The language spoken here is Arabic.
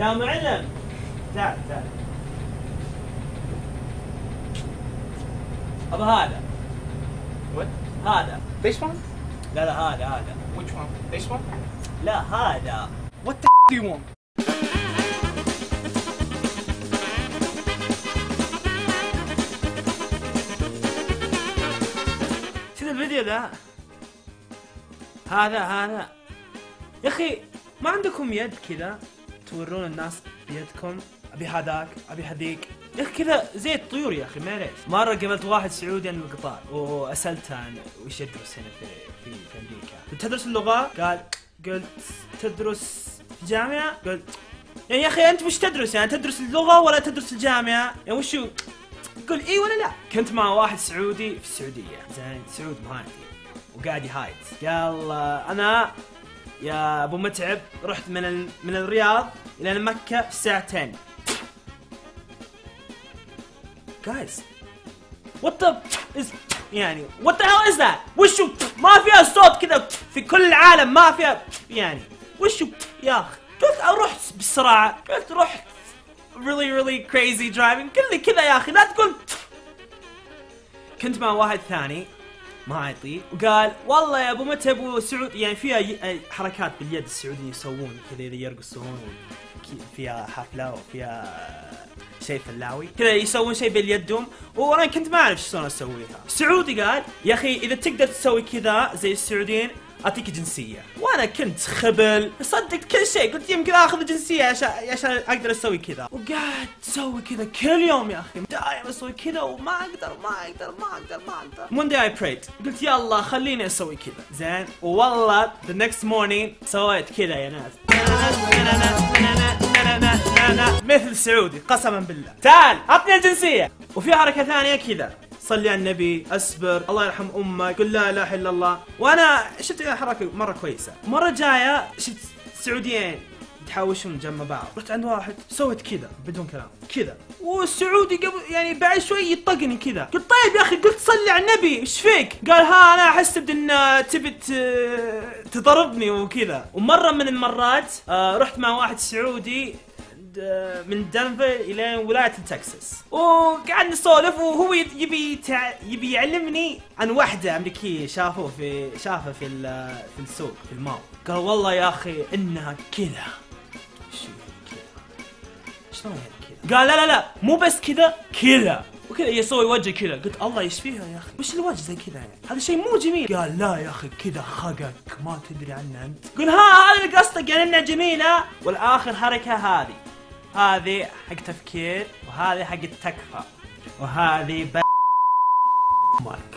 يا معلم تعال تعال. ابا هذا. What? هذا. This one? لا لا هذا. Which one? This one? لا هذا. What the do you want? شوف الفيديو ذا. هذا يا اخي ما عندكم يد كذا تورون الناس بيدكم؟ ابي هذاك ابي هذيك يا اخي كذا زي الطيور يا اخي معليش. مره قابلت واحد سعودي عن القطار واسالته عن وش يدرس هنا في امريكا. تدرس اللغه؟ قلت تدرس في جامعه؟ قلت يعني يا اخي انت وش تدرس؟ يعني تدرس اللغه ولا تدرس الجامعه؟ يعني وشو؟ قل اي ولا لا. كنت مع واحد سعودي في السعوديه، زين سعود مهايتي وقاعد يهايت. قال انا يا ابو متعب رحت من الرياض الى مكه في ساعتين. guys what the is يعني what the hell is that؟ وشو ما فيها صوت كذا في كل العالم، ما فيها يعني وشو يا اخي؟ قلت اروح بسرعه، قلت رحت really crazy driving. قل لي كذا يا اخي لا تقول. كنت مع واحد ثاني مهايطي وقال والله يا ابو متعب وسعود يعني فيها حركات باليد السعوديين يسوون كذا اذا يرقصون فيها حفله وفيها شيء فلاوي كذا يسوون شيء باليدهم، وانا كنت ما اعرف شلون اسويها. السعودي قال يا اخي اذا تقدر تسوي كذا زي السعوديين اعطيك جنسيه، وانا كنت خبل صدقت كل شيء. قلت يمكن اخذ جنسيه عشان اقدر اسوي كذا، وقاعد اسوي كذا كل يوم يا اخي دايم اسوي كذا وما اقدر. One day I prayed قلت يلا خليني اسوي كذا زين، والله the next morning سويت كذا يا ناس مثل السعودي قسما بالله. تعال اعطني الجنسيه. وفي حركه ثانيه كذا صلي على النبي، اصبر، الله يرحم امك، قل لا اله الا الله. وانا شفت حركه مره كويسه. مره جايه شفت سعوديين يتحاوشون جنب بعض، رحت عند واحد سويت كذا بدون كلام كذا، والسعودي قبل يعني بعد شوي يطقني كذا. قلت طيب يا اخي قلت صلي على النبي ايش فيك؟ قال ها انا احس ان تبي تضربني وكذا. ومره من المرات رحت مع واحد سعودي من دنفر الى ولايه تكساس، وقعدنا نسولف وهو يبي يعلمني عن واحده امريكيه شافها في السوق في المول. قال والله يا اخي انها كذا. شلون يعني كذا؟ قال لا مو بس كذا وكذا يسوي وجه كذا. قلت الله يشفيها يا اخي وش الوجه زي كذا يعني؟ هذا شيء مو جميل. قال لا يا اخي كذا خقك ما تدري عنه انت. قل هذا اللي قصدك يعني انها جميله. والاخر حركه هذه حق تفكير، وهذه حق التكفى، وهذه مارك.